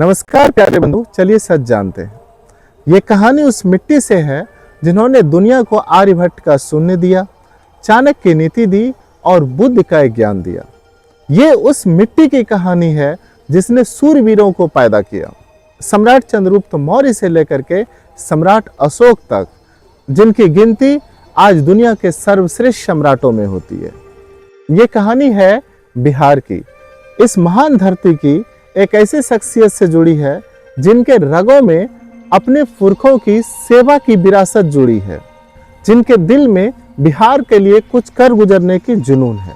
नमस्कार प्यारे बंधु, चलिए सच जानते हैं। ये कहानी उस मिट्टी से है जिन्होंने दुनिया को आर्यभट्ट का शून्य दिया, चाणक्य की नीति दी और बुद्ध का एक ज्ञान दिया। ये उस मिट्टी की कहानी है जिसने सूरवीरों को पैदा किया, सम्राट चंद्रगुप्त मौर्य से लेकर के सम्राट अशोक तक, जिनकी गिनती आज दुनिया के सर्वश्रेष्ठ सम्राटों में होती है। ये कहानी है बिहार की, इस महान धरती की एक ऐसी शख्सियत से जुड़ी है जिनके रगों में अपने पुरखों की सेवा की विरासत जुड़ी है, जिनके दिल में बिहार के लिए कुछ कर गुजरने की जुनून है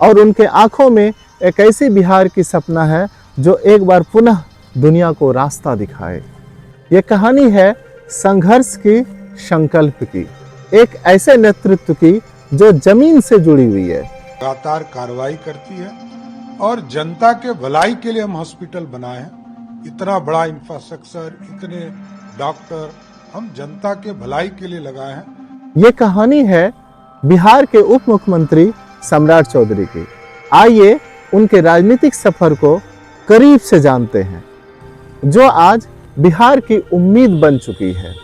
और उनके आंखों में एक ऐसी बिहार की सपना है जो एक बार पुनः दुनिया को रास्ता दिखाए। ये कहानी है संघर्ष की, संकल्प की, एक ऐसे नेतृत्व की जो जमीन से जुड़ी हुई है, लगातार कार्रवाई करती है और जनता के भलाई के लिए हम हॉस्पिटल बनाए हैं। इतना बड़ा इंफ्रास्ट्रक्चर, इतने डॉक्टर हम जनता के भलाई के लिए लगाए हैं। ये कहानी है बिहार के उप मुख्यमंत्री सम्राट चौधरी की। आइए उनके राजनीतिक सफर को करीब से जानते हैं, जो आज बिहार की उम्मीद बन चुकी है।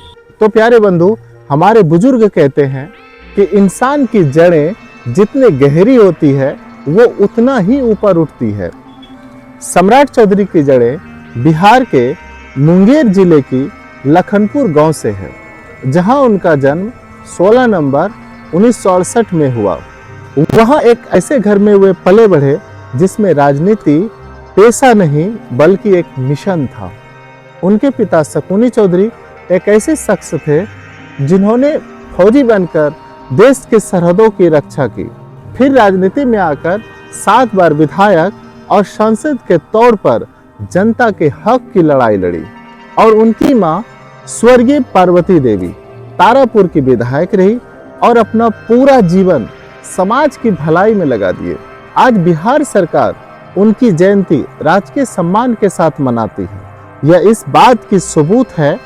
तो प्यारे बंधु, हमारे बुजुर्ग कहते हैं कि इंसान की जड़ें जितनी गहरी होती है वो उतना ही ऊपर उठती है। सम्राट चौधरी की जड़ें बिहार के मुंगेर जिले की लखनपुर गांव से है, जहां उनका जन्म 16 नवंबर 1968 में हुआ। वहां एक ऐसे घर में वे पले बढ़े जिसमें राजनीति पेशा नहीं बल्कि एक मिशन था। उनके पिता शकुनी चौधरी एक ऐसे शख्स थे जिन्होंने फौजी बनकर देश के सरहदों की रक्षा की, फिर राजनीति में आकर 7 बार विधायक और सांसद के तौर पर जनता के हक की लड़ाई लड़ी और उनकी मां स्वर्गीय पार्वती देवी तारापुर की विधायक रही और अपना पूरा जीवन समाज की भलाई में लगा दिए। आज बिहार सरकार उनकी जयंती राजकीय सम्मान के साथ मनाती है। यह इस बात की सबूत है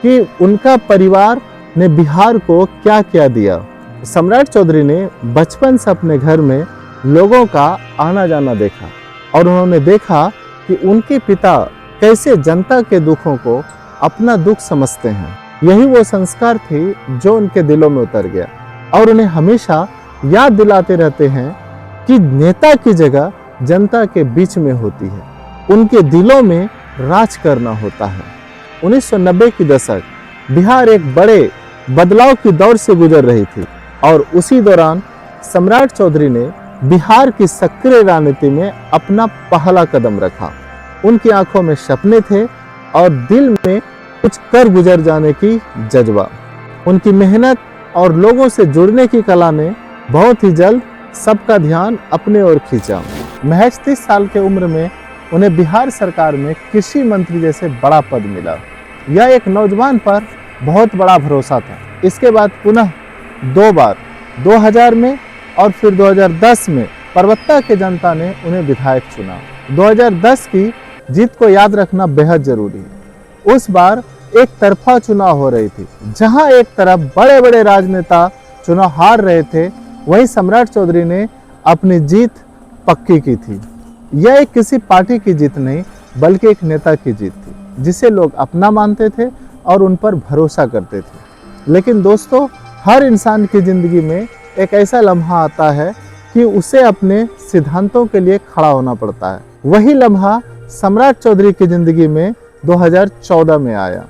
कि उनका परिवार ने बिहार को क्या क्या दिया। सम्राट चौधरी ने बचपन से अपने घर में लोगों का आना जाना देखा और उन्होंने देखा कि उनके पिता कैसे जनता के दुखों को अपना दुख समझते हैं। यही वो संस्कार थे जो उनके दिलों में उतर गया और उन्हें हमेशा याद दिलाते रहते हैं कि नेता की जगह जनता के बीच में होती है, उनके दिलों में राज करना होता है। 1990 की दशक बिहार एक बड़े बदलाव की दौर से गुजर रही थी और उसी दौरान सम्राट चौधरी ने बिहार की सक्रिय राजनीति में अपना पहला कदम रखा। उनकी आंखों में सपने थे और दिल में कुछ कर गुजर जाने की जज्बा। उनकी मेहनत और लोगों से जुड़ने की कला ने बहुत ही जल्द सबका ध्यान अपने ओर खींचा। महज 30 साल के उम्र में उन्हें बिहार सरकार में कृषि मंत्री जैसे बड़ा पद मिला। यह एक नौजवान पर बहुत बड़ा भरोसा था। इसके बाद पुनः 2 बार 2000 में और फिर 2010 में परबत्ता के जनता ने उन्हें विधायक चुना। 2010 की जीत को याद रखना बेहद जरूरी है। उस बार एक तरफा चुनाव हो रही थी, जहां एक तरफ बड़े बड़े राजनेता चुनाव हार रहे थे, वहीं सम्राट चौधरी ने अपनी जीत पक्की की थी। यह एक किसी पार्टी की जीत नहीं बल्कि एक नेता की जीत थी, जिसे लोग अपना मानते थे और उन पर भरोसा करते थे। लेकिन दोस्तों, हर इंसान की जिंदगी में एक ऐसा लम्हा आता है कि उसे अपने सिद्धांतों के लिए खड़ा होना पड़ता है। वही लम्हा सम्राट चौधरी की जिंदगी में 2014 में आया।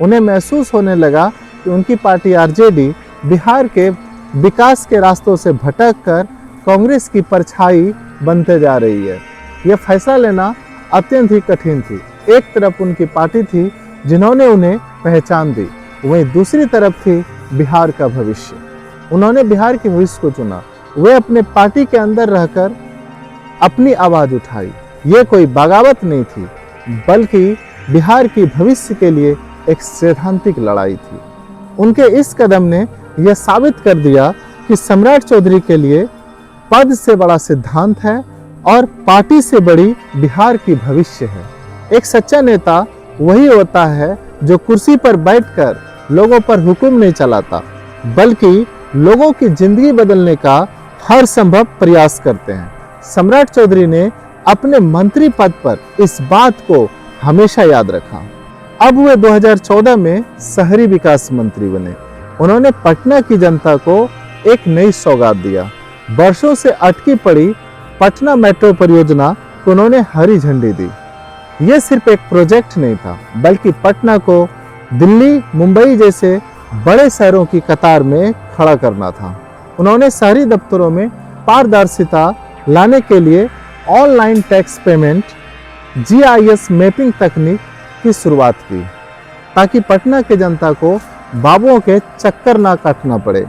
उन्हें महसूस होने लगा कि उनकी पार्टी आरजेडी बिहार के विकास के रास्तों से भटक कर कांग्रेस की परछाई बनते जा रही है। यह फैसला लेना अत्यंत ही कठिन थी। एक तरफ उनकी पार्टी थी जिन्होंने उन्हें पहचान दी, वहीं दूसरी तरफ थी बिहार का भविष्य। उन्होंने बिहार के भविष्य को चुना। वे अपने पार्टी के अंदर रहकर अपनी आवाज उठाई। ये कोई बगावत नहीं थी बल्कि बिहार की भविष्य के लिए एक सैद्धांतिक लड़ाई थी। उनके इस कदम ने यह साबित कर दिया कि सम्राट चौधरी के लिए पद से बड़ा सिद्धांत है और पार्टी से बड़ी बिहार की भविष्य है। एक सच्चा नेता वही होता है जो कुर्सी पर बैठकर लोगों पर हुक्म नहीं चलाता बल्कि लोगों की जिंदगी बदलने का हर संभव प्रयास करते हैं। सम्राट चौधरी ने अपने मंत्री पद पर इस बात को हमेशा याद रखा। अब वे 2014 में शहरी विकास मंत्री बने। उन्होंने पटना की जनता को एक नई सौगात दिया। वर्षों से अटकी पड़ी पटना मेट्रो परियोजना को उन्होंने हरी झंडी दी। यह सिर्फ एक प्रोजेक्ट नहीं था, बल्कि पटना को दिल्ली, मुंबई जैसे बड़े शहरों की कतार में खड़ा करना था। उन्होंने शहरी दफ्तरों में पारदर्शिता लाने के लिए online tax payment, GIS mapping तकनीक की शुरुआत की, ताकि पटना के जनता को बाबुओं के चक्कर ना काटना पड़े।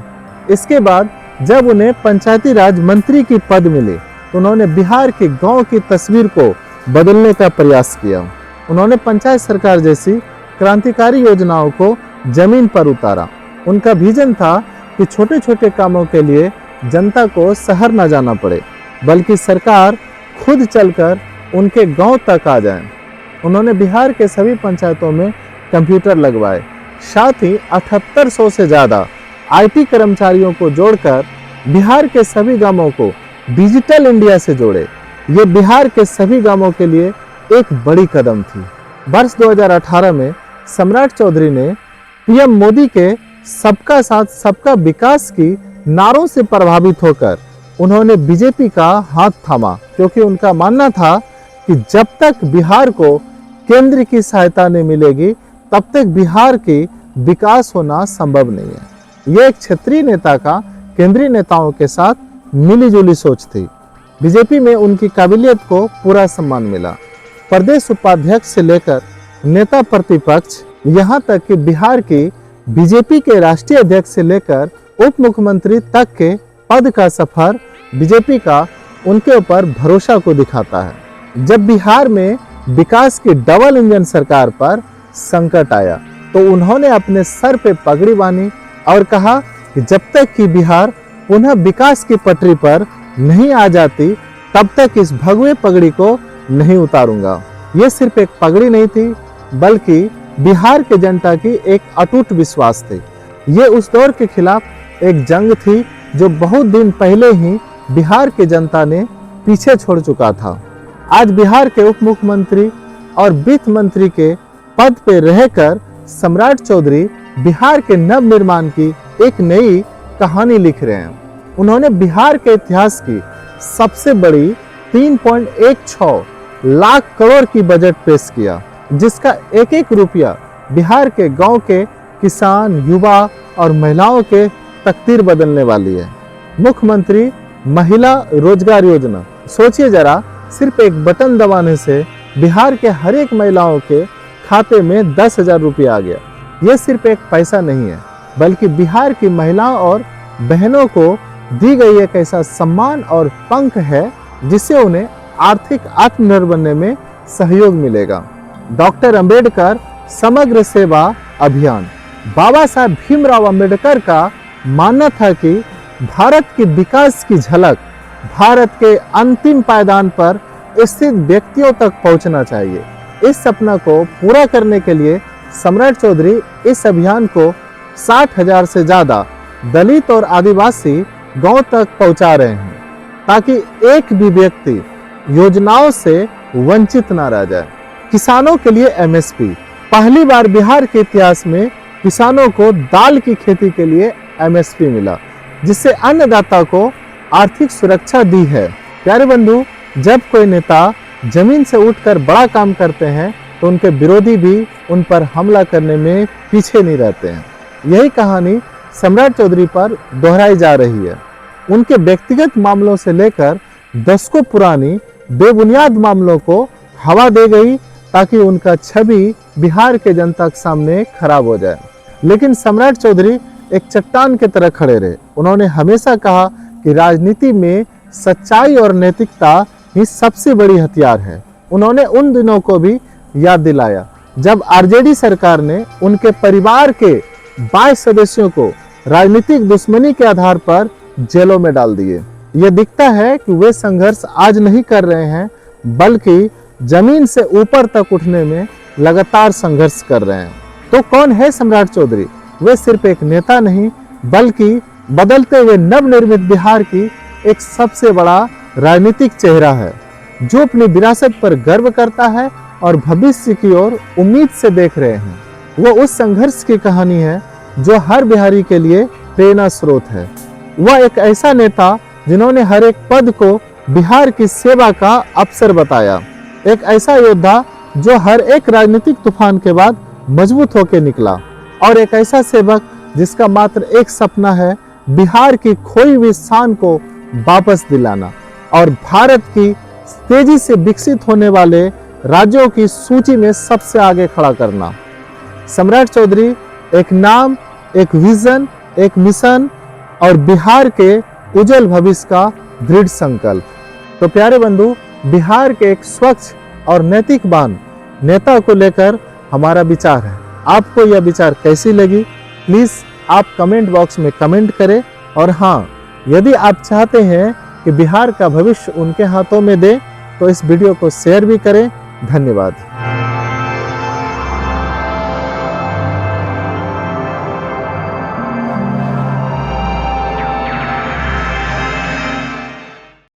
इसके बाद जब उन्हें पंचायती राज मंत्री की पद मिली, तो उन्होंने बिहार के गांव की तस्वीर को बदलने का प्रयास किया। उन्होंने पंचायत सरकार जैसी क्रांतिकारी योजनाओं को जमीन पर उतारा। उनका विजन था कि छोटे छोटे कामों के लिए जनता को शहर न जाना पड़े, बल्कि सरकार खुद चलकर उनके गांव तक आ जाए। उन्होंने बिहार के सभी पंचायतों में कंप्यूटर लगवाए, साथ ही 7800 से ज़्यादा IT कर्मचारियों को जोड़कर बिहार के सभी गांवों को डिजिटल इंडिया से जोड़े। ये बिहार के सभी गांवों के लिए एक बड़ी कदम थी। वर्ष 2018 में सम्राट चौधरी ने PM मोदी के सबका साथ सबका विकास की नारों से प्रभावित होकर उन्होंने बीजेपी का हाथ थामा, क्योंकि उनका मानना था कि जब तक बिहार को केंद्र की सहायता नहीं मिलेगी, तब तक बिहार की विकास होना संभव नहीं है। यह एक क्षेत्रीय नेता का केंद्रीय नेताओं के साथ मिलीजुली सोच थी। बीजेपी में उनकी काबिलियत को पूरा सम्मान मिला। प्रदेश उपाध्यक्ष से लेकर नेता प्रतिपक्ष, यहाँ तक कि बिहार की बीजेपी के राष्ट्रीय अध्यक्ष से लेकर उप मुख्यमंत्री तक के पद का सफर बीजेपी का उनके ऊपर भरोसा को दिखाता है। जब बिहार में विकास की डबल इंजन सरकार पर संकट आया, तो उन्होंने अपने सर पे पगड़ी बांधी और कहा कि जब तक कि बिहार पुनः विकास की पटरी पर नहीं आ जाती, तब तक इस भगवे पगड़ी को नहीं उतारूंगा। ये सिर्फ एक पगड़ी नहीं थी, बल्कि बिहार के जनता की एक अटूट विश्वास थी। ये उस दौर के खिलाफ एक जंग थी जो बहुत दिन पहले ही बिहार की जनता ने पीछे छोड़ चुका था। आज बिहार के उप मुख्यमंत्री और वित्त मंत्री के पद पर रहकर सम्राट चौधरी बिहार के नव निर्माण की एक नई कहानी लिख रहे हैं। उन्होंने बिहार के इतिहास की सबसे बड़ी 3.16 लाख करोड़ की बजट पेश किया, जिसका एक एक रुपया बिहार के गांव के किसान, युवा और महिलाओं के तकदीर बदलने वाली है। मुख्यमंत्री महिला रोजगार योजना, सोचिए जरा, सिर्फ एक बटन दबाने से बिहार के हर एक महिलाओं के खाते में 10,000 रुपया आ गया। यह सिर्फ एक पैसा नहीं है, बल्कि बिहार की महिलाओं और बहनों को दी गई एक ऐसा सम्मान और पंख है जिससे उन्हें आर्थिक आत्मनिर्भर बनने में सहयोग मिलेगा। डॉक्टर अंबेडकर समग्र सेवा अभियान, बाबा साहब भीमराव अंबेडकर का मानना था कि भारत के विकास की झलक भारत के अंतिम पायदान पर स्थित व्यक्तियों तक पहुंचना चाहिए। इस सपना को पूरा करने के लिए सम्राट चौधरी इस अभियान को 60,000 से ज्यादा दलित और आदिवासी गांव तक पहुंचा रहे हैं, ताकि एक भी व्यक्ति योजनाओं से वंचित ना रह जाए। किसानों के लिए MSP, पहली बार बिहार के इतिहास में किसानों को दाल की खेती के लिए MSP मिला, जिससे अन्नदाता को आर्थिक सुरक्षा दी है। प्यारे बंधु, जब कोई नेता जमीन से उठकर बड़ा काम करते हैं, तो उनके विरोधी भी उन पर हमला करने में पीछे नहीं रहते हैं। यही कहानी सम्राट चौधरी पर दोहराई जा रही है। उनके व्यक्तिगत मामलों से लेकर दशकों पुरानी बेबुनियाद मामलों को हवा दे गई, ताकि उनका छवि बिहार के जनता के सामने खराब हो जाए। लेकिन सम्राट चौधरी एक चट्टान की तरह खड़े रहे। उन्होंने हमेशा कहा कि राजनीति में सच्चाई और नैतिकता ही सबसे बड़ी हथियार है। उन्होंने उन दिनों को भी याद दिलाया जब RJD सरकार ने उनके परिवार के 22 सदस्यों को राजनीतिक दुश्मनी के आधार पर जेलों में डाल दिए। ये दिखता है कि वे संघर्ष आज नहीं कर रहे हैं, बल्कि जमीन से ऊपर तक उठने में लगातार संघर्ष कर रहे हैं। तो कौन है सम्राट चौधरी? वे सिर्फ एक नेता नहीं, बल्कि बदलते हुए नवनिर्मित बिहार की एक सबसे बड़ा राजनीतिक चेहरा है। जो अपनी विरासत पर गर्व करता है और भविष्य की ओर उम्मीद से देख रहे हैं। वो उस संघर्ष की कहानी है जो हर बिहारी के लिए प्रेरणा स्रोत है। वह एक ऐसा नेता जिन्होंने हर एक पद को बिहार की सेवा का अवसर बताया, एक ऐसा योद्धा जो हर एक राजनीतिक तूफान के बाद मजबूत होकर निकला, और एक ऐसा सेवक जिसका मात्र एक सपना है बिहार की खोई हुई शान को वापस दिलाना और भारत की तेजी से विकसित होने वाले राज्यों की सूची में सबसे आगे खड़ा करना। सम्राट चौधरी एक नाम, एक विजन, एक मिशन और बिहार के उज्जवल भविष्य का दृढ़ संकल्प। तो प्यारे बंधु, बिहार के एक स्वच्छ और नैतिकवान नेता को लेकर हमारा विचार है। आपको यह विचार कैसी लगी, प्लीज आप कमेंट बॉक्स में कमेंट करें। और हाँ, यदि आप चाहते हैं कि बिहार का भविष्य उनके हाथों में दे तो इस वीडियो को शेयर भी करें। धन्यवाद।